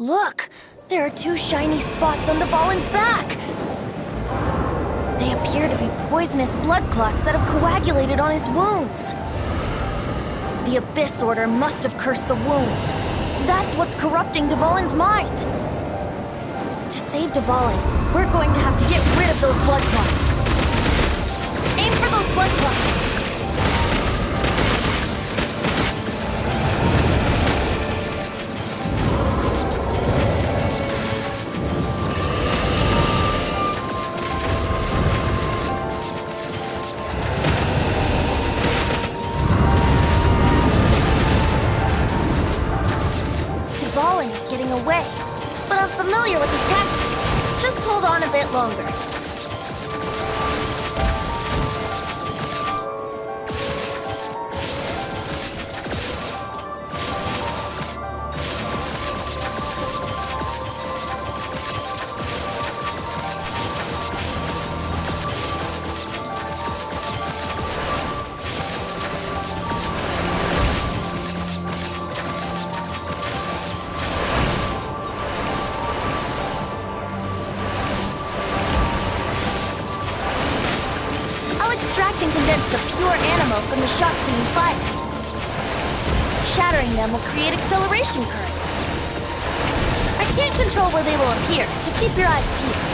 Look! There are two shiny spots on the Valen's back! They appear to be poisonous blood clots that have coagulated on his wounds. The Abyss Order must have cursed the wounds. That's what's corrupting Dvalin's mind. To save Dvalin, we're going to have to get rid of those blood clots. Aim for those blood clots! Away, but I'm familiar with his tactics. Just hold on a bit longer. From the shock being fired. Shattering them will create acceleration currents. I can't control where they will appear, so keep your eyes peeled.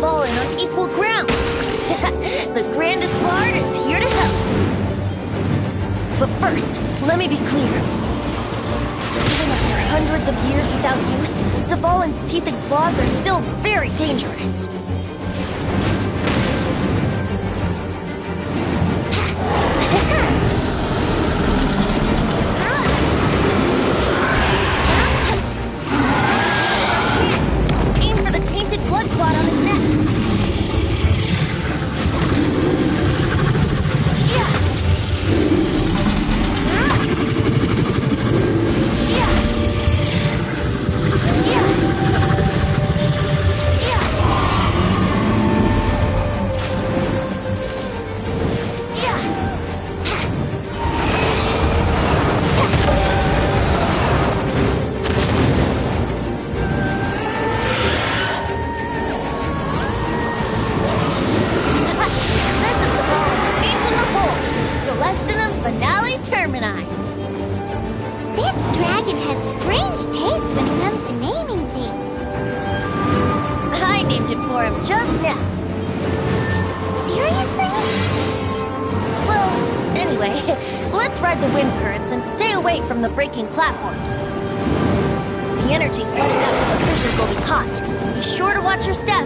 fallen on equal ground. The grandest bard is here to help. But first, let me be clear. Even after hundreds of years without use, Dvalin's teeth and claws are still very dangerous. Aim for the tainted blood clot on his neck. Breaking platforms. The energy flooding out from the fissures will be hot. Be sure to watch your step.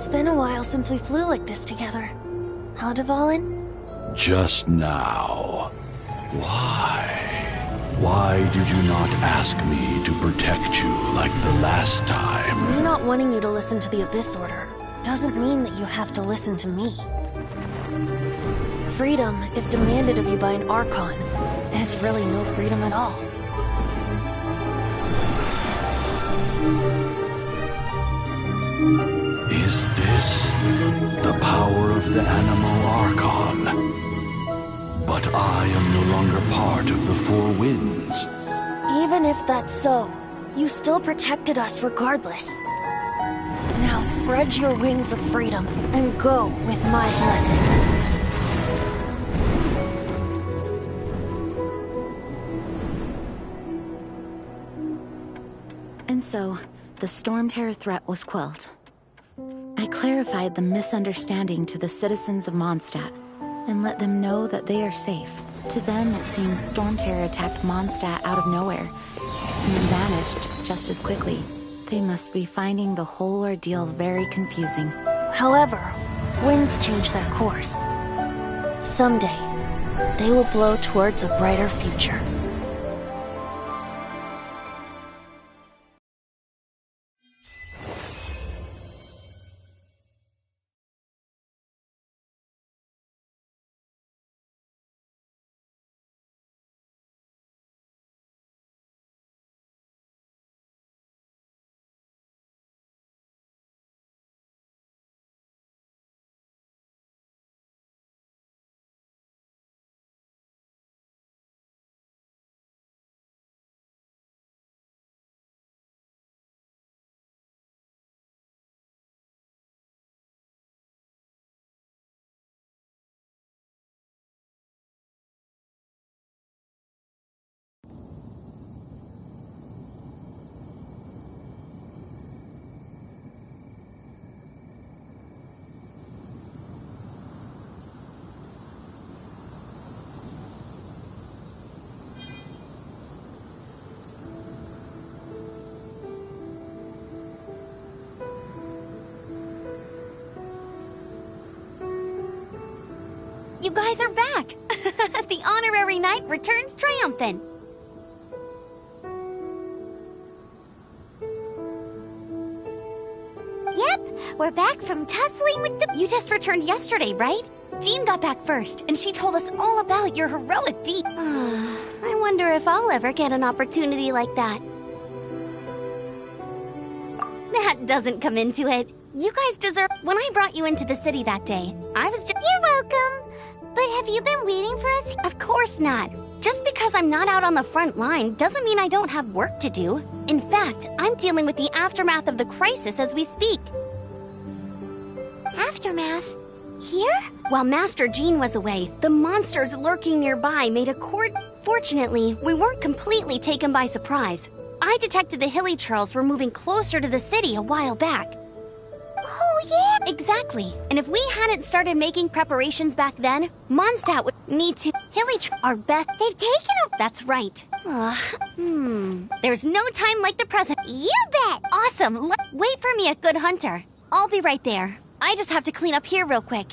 It's been a while since we flew like this together. Huh, Dvalin? Just now. Why? Why did you not ask me to protect you like the last time? Me not wanting you to listen to the Abyss Order doesn't mean that you have to listen to me. Freedom, if demanded of you by an Archon, is really no freedom at all. Is this the power of the Animal Archon? But I am no longer part of the Four Winds. Even if that's so, you still protected us regardless. Now spread your wings of freedom and go with my blessing. And so, the Storm Terror threat was quelled. I clarified the misunderstanding to the citizens of Mondstadt, and let them know that they are safe. To them, it seems Storm Terror attacked Mondstadt out of nowhere, and then vanished just as quickly. They must be finding the whole ordeal very confusing. However, winds change their course. Someday, they will blow towards a brighter future. You guys are back! The honorary knight returns triumphant! Yep, we're back from tussling with the— You just returned yesterday, right? Jean got back first, and she told us all about your heroic deed. I wonder if I'll ever get an opportunity like that. That doesn't come into it. You guys deserve— When I brought you into the city that day, I was just— You're welcome! But have you been waiting for us? Of course not. Just because I'm not out on the front line doesn't mean I don't have work to do. In fact, I'm dealing with the aftermath of the crisis as we speak. Aftermath? Here? While Master Jean was away, the monsters lurking nearby made a court. Fortunately, we weren't completely taken by surprise. I detected the Hilly Churls were moving closer to the city a while back. Oh, yeah? Exactly. And if we hadn't started making preparations back then, Mondstadt would need to— our best— They've taken a— That's right. There's no time like the present. You bet! Awesome! Wait for me at Good Hunter. I'll be right there. I just have to clean up here real quick.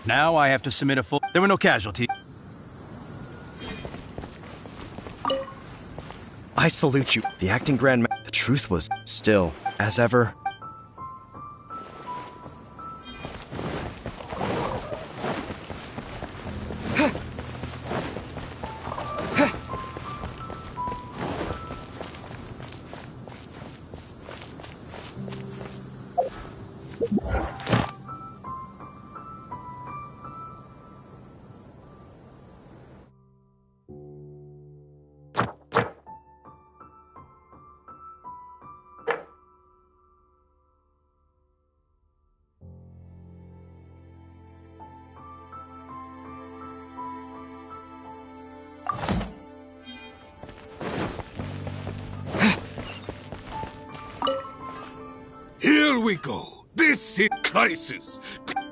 Now I have to submit a full— There were no casualties. I salute you. The acting grand— The truth was still, as ever. Here we go. This is Crisis.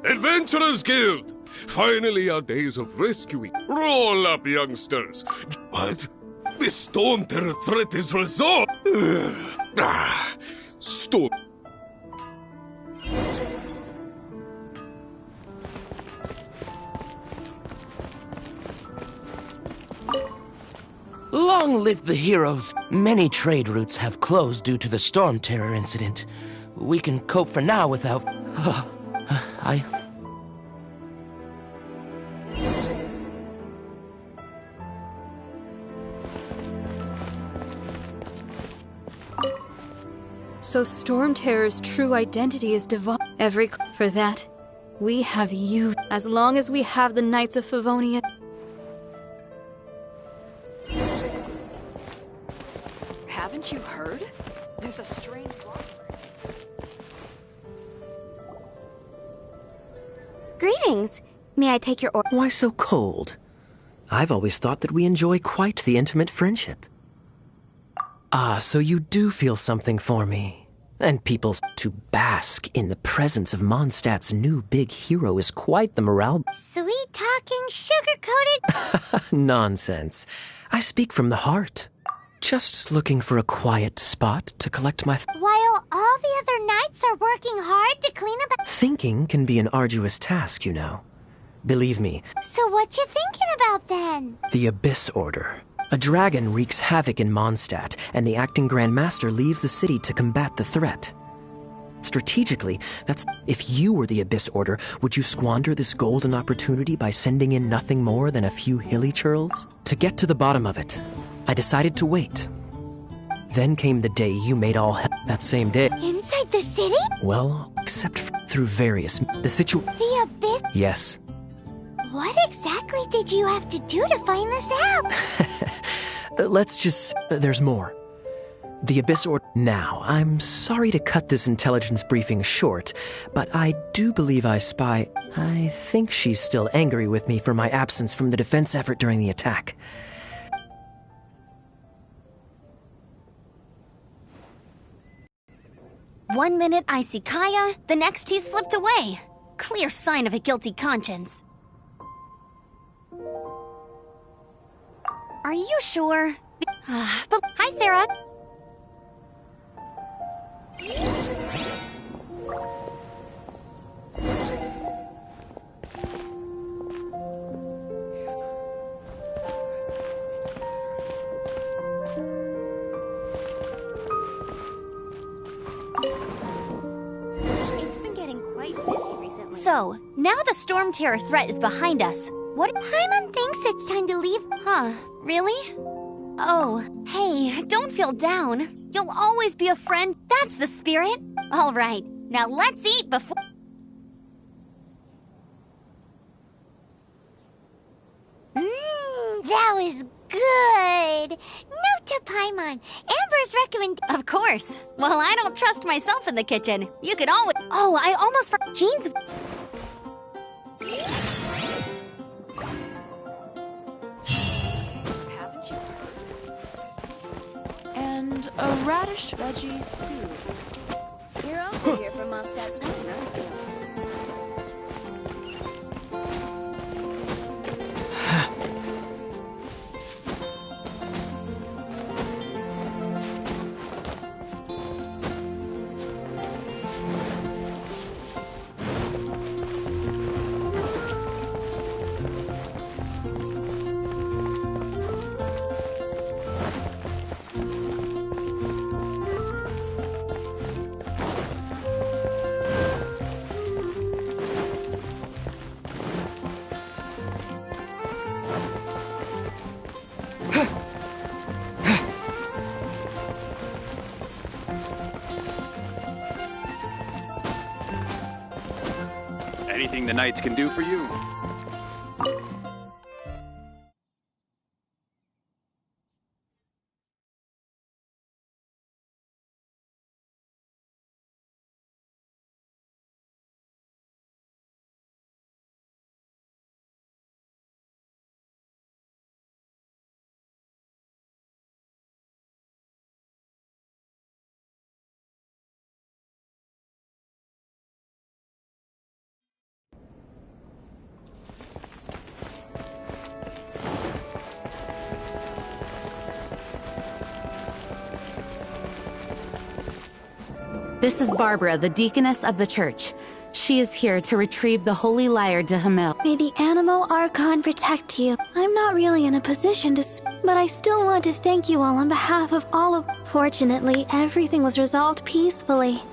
Adventurers Guild. Finally, our days of rescuing. Roll up, youngsters. What? The storm terror threat is resolved. Storm. Long live the heroes! Many trade routes have closed due to the storm terror incident. We can cope for now without... So Storm Terror's true identity is divine. For that, we have you. As long as we have the Knights of Favonia... Haven't you heard? There's a strange block. Greetings. May I take your order? Why so cold? I've always thought that we enjoy quite the intimate friendship. Ah, so you do feel something for me. And people to bask in the presence of Mondstadt's new big hero is quite the morale. Sweet-talking, sugar-coated... Nonsense. I speak from the heart. Just looking for a quiet spot to collect my... While all the other knights are working hard to clean up... Thinking can be an arduous task, you know. Believe me. So what you thinking about, then? The Abyss Order. A dragon wreaks havoc in Mondstadt, and the acting Grand Master leaves the city to combat the threat. Strategically, that's... If you were the Abyss Order, would you squander this golden opportunity by sending in nothing more than a few hilly churls? To get to the bottom of it, I decided to wait. Then came the day you made all hell. That same day... Inside the city? Well, except through various... The Abyss? Yes. What exactly did you have to do to find this out? Let's just... there's more. The Abyss Order... Now, I'm sorry to cut this intelligence briefing short, but I do believe I spy... I think she's still angry with me for my absence from the defense effort during the attack. One minute I see Kaya, the next he slipped away. Clear sign of a guilty conscience. Are you sure? But hi, Sarah. It's been getting quite busy recently. So, now the storm terror threat is behind us. What? Paimon thinks it's time to leave. Huh, really? Oh, hey, don't feel down. You'll always be a friend. That's the spirit. All right, now let's eat before... That was good. Note to Paimon. Amber's recommend... Of course. Well, I don't trust myself in the kitchen. You could always... Oh, I almost forgot. Jean's... And a radish veggie soup. You're also here for Mondstadt's wedding, aren't you? Anything the knights can do for you? This is Barbara, the deaconess of the church. She is here to retrieve the holy lyre to Hamel. May the Animo Archon protect you. I'm not really in a position to but I still want to thank you all on behalf of all of... Fortunately, everything was resolved peacefully.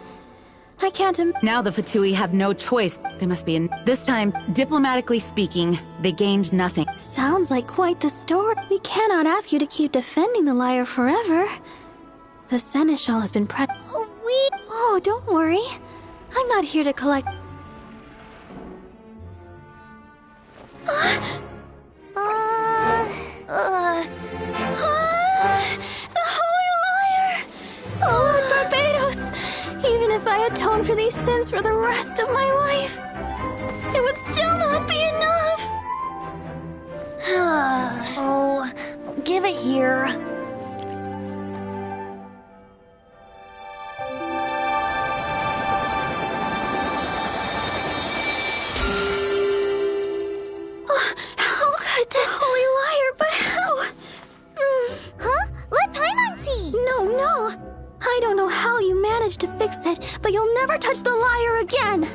I can't Now the Fatui have no choice. They must be in... This time, diplomatically speaking, they gained nothing. Sounds like quite the story. We cannot ask you to keep defending the lyre forever. The Seneschal has been Oh, don't worry. I'm not here to collect... The Holy Lyre! Oh, Lord Barbados! Even if I atoned for these sins for the rest of my life, it would still not be enough! Oh, give it here. I don't know how you managed to fix it, but you'll never touch the lyre again!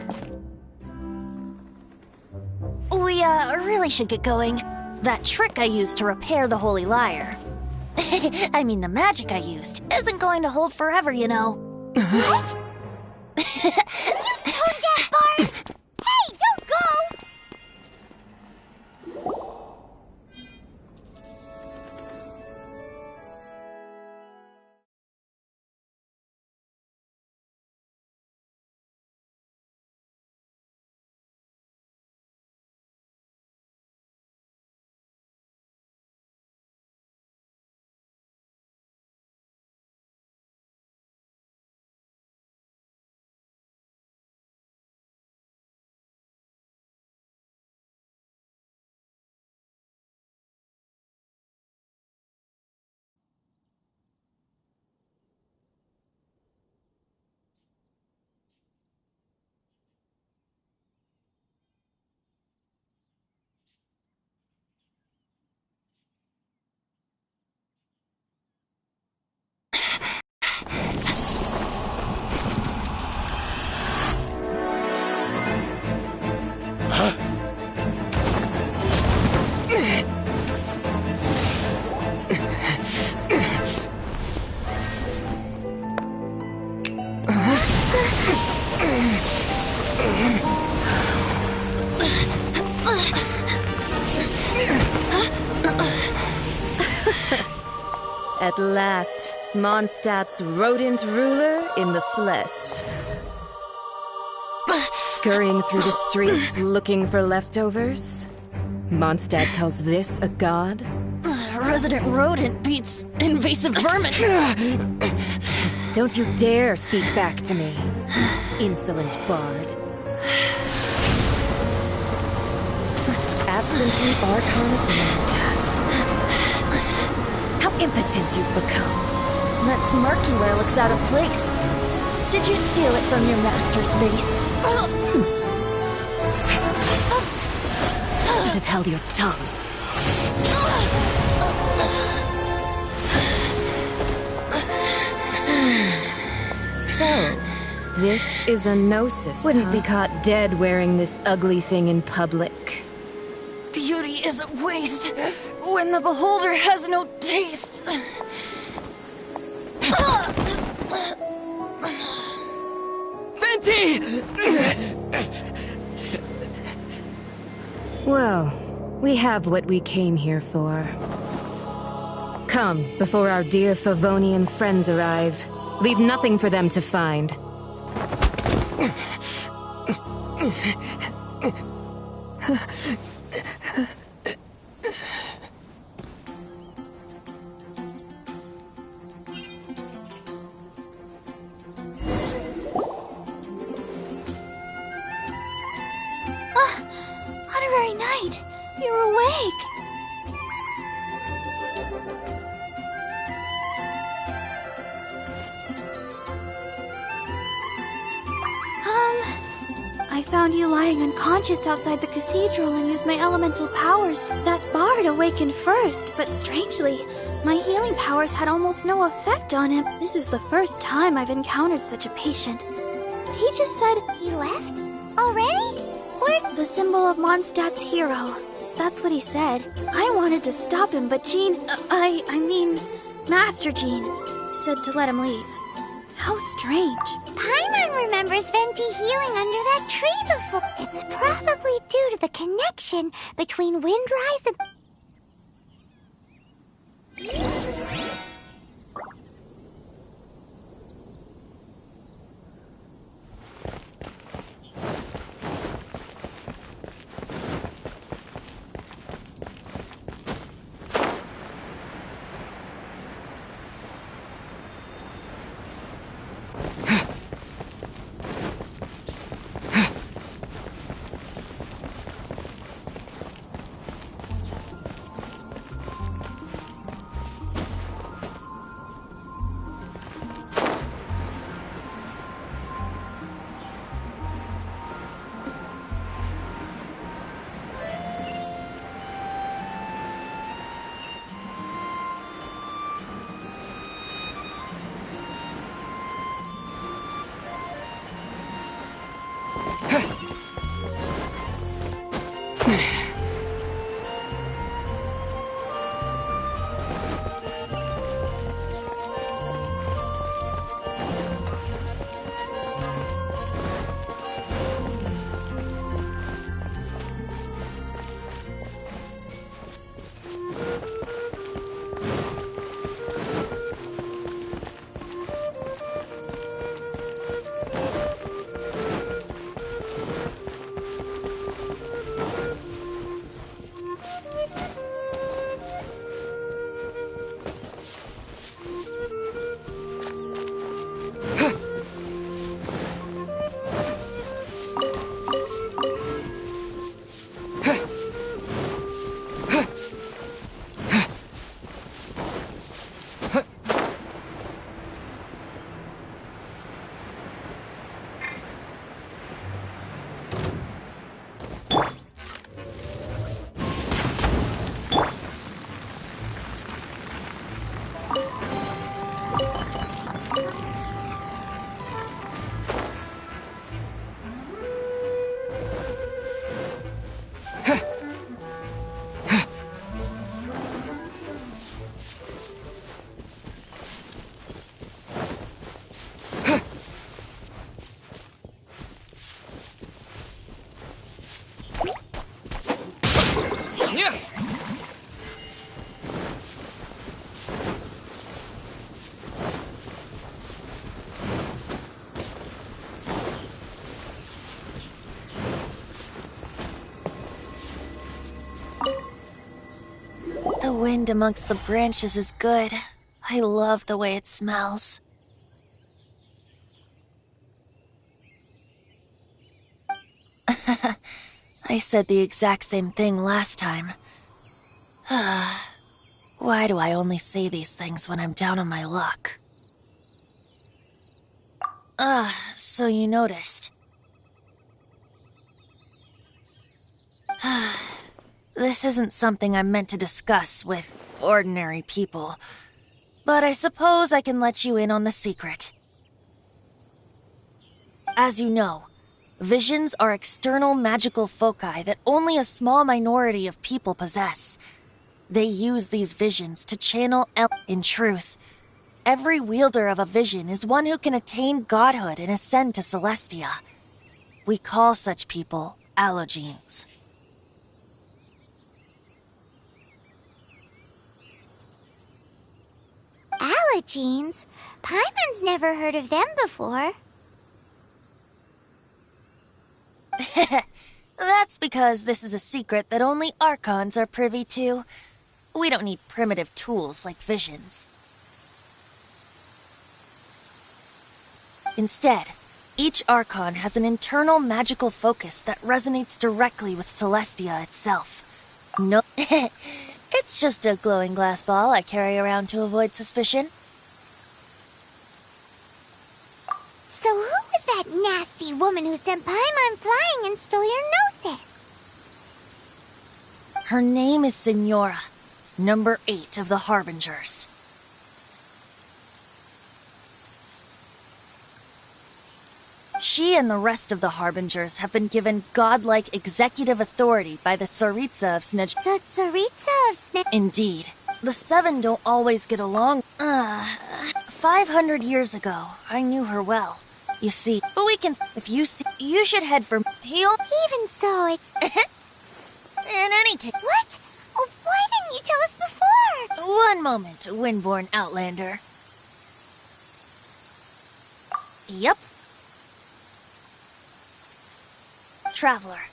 We, really should get going. That trick I used to repair the holy lyre. I mean, the magic I used isn't going to hold forever, you know. What? You tone-deaf bard! Hey, don't go! At last, Mondstadt's rodent ruler in the flesh. Scurrying through the streets looking for leftovers? Mondstadt calls this a god? Resident rodent beats invasive vermin. Don't you dare speak back to me, insolent bard. Absentee Archon of Mondstadt. How impotent you've become. That smirky looks out of place. Did you steal it from your master's base? Should have held your tongue. So, this is a gnosis. Wouldn't be caught dead wearing this ugly thing in public. Beauty is a waste when the beholder has no taste. Venti! Well, we have what we came here for. Come, before our dear Favonian friends arrive. Leave nothing for them to find. Honorary Knight, you're awake. I found you lying unconscious outside the cathedral and used my elemental powers. That bard awakened first, but strangely, my healing powers had almost no effect on him. This is the first time I've encountered such a patient. He just said he left? Already? Where? The symbol of Mondstadt's hero. That's what he said. I wanted to stop him, but I mean, Master Jean said to let him leave. How strange. Paimon remembers Venti healing under that tree before. It's probably due to the connection between Windrise and... The wind amongst the branches is good. I love the way it smells. I said the exact same thing last time. Why do I only say these things when I'm down on my luck? So you noticed. This isn't something I'm meant to discuss with ordinary people, but I suppose I can let you in on the secret. As you know, visions are external magical foci that only a small minority of people possess. They use these visions to channel In truth, every wielder of a vision is one who can attain godhood and ascend to Celestia. We call such people allogenes. Allogenes? Paimon's never heard of them before. That's because this is a secret that only Archons are privy to. We don't need primitive tools like visions. Instead, each Archon has an internal magical focus that resonates directly with Celestia itself. No, it's just a glowing glass ball I carry around to avoid suspicion. So who was that nasty woman who sent Paimon flying and stole your Gnosis? Her name is Signora, number 8 of the Harbingers. She and the rest of the Harbingers have been given godlike executive authority by the Tsaritsa of Snij. The Tsaritsa of Snij? Indeed. The 7 don't always get along. 500 years ago, I knew her well. You see, but we can... If you see... You should head for... Heal... Even so, it's... In any case... What? Oh, why didn't you tell us before? One moment, Windborn Outlander. Yep. Traveler,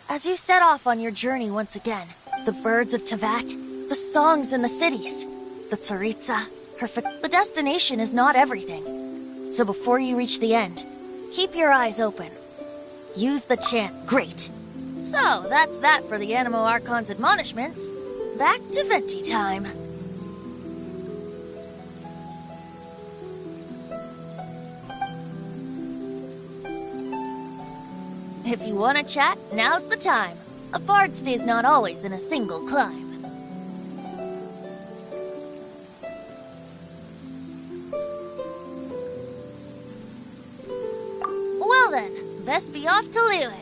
as you set off on your journey once again, the birds of Tevat, the songs in the cities, the Tsaritsa, the destination is not everything. So before you reach the end, keep your eyes open. Use the chant, great. So, that's that for the Animo Archon's admonishments. Back to Venti time. If you want to chat, now's the time. A bard stays not always in a single climb. Well then, best be off to Liyue.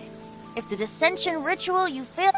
If the dissension ritual you failed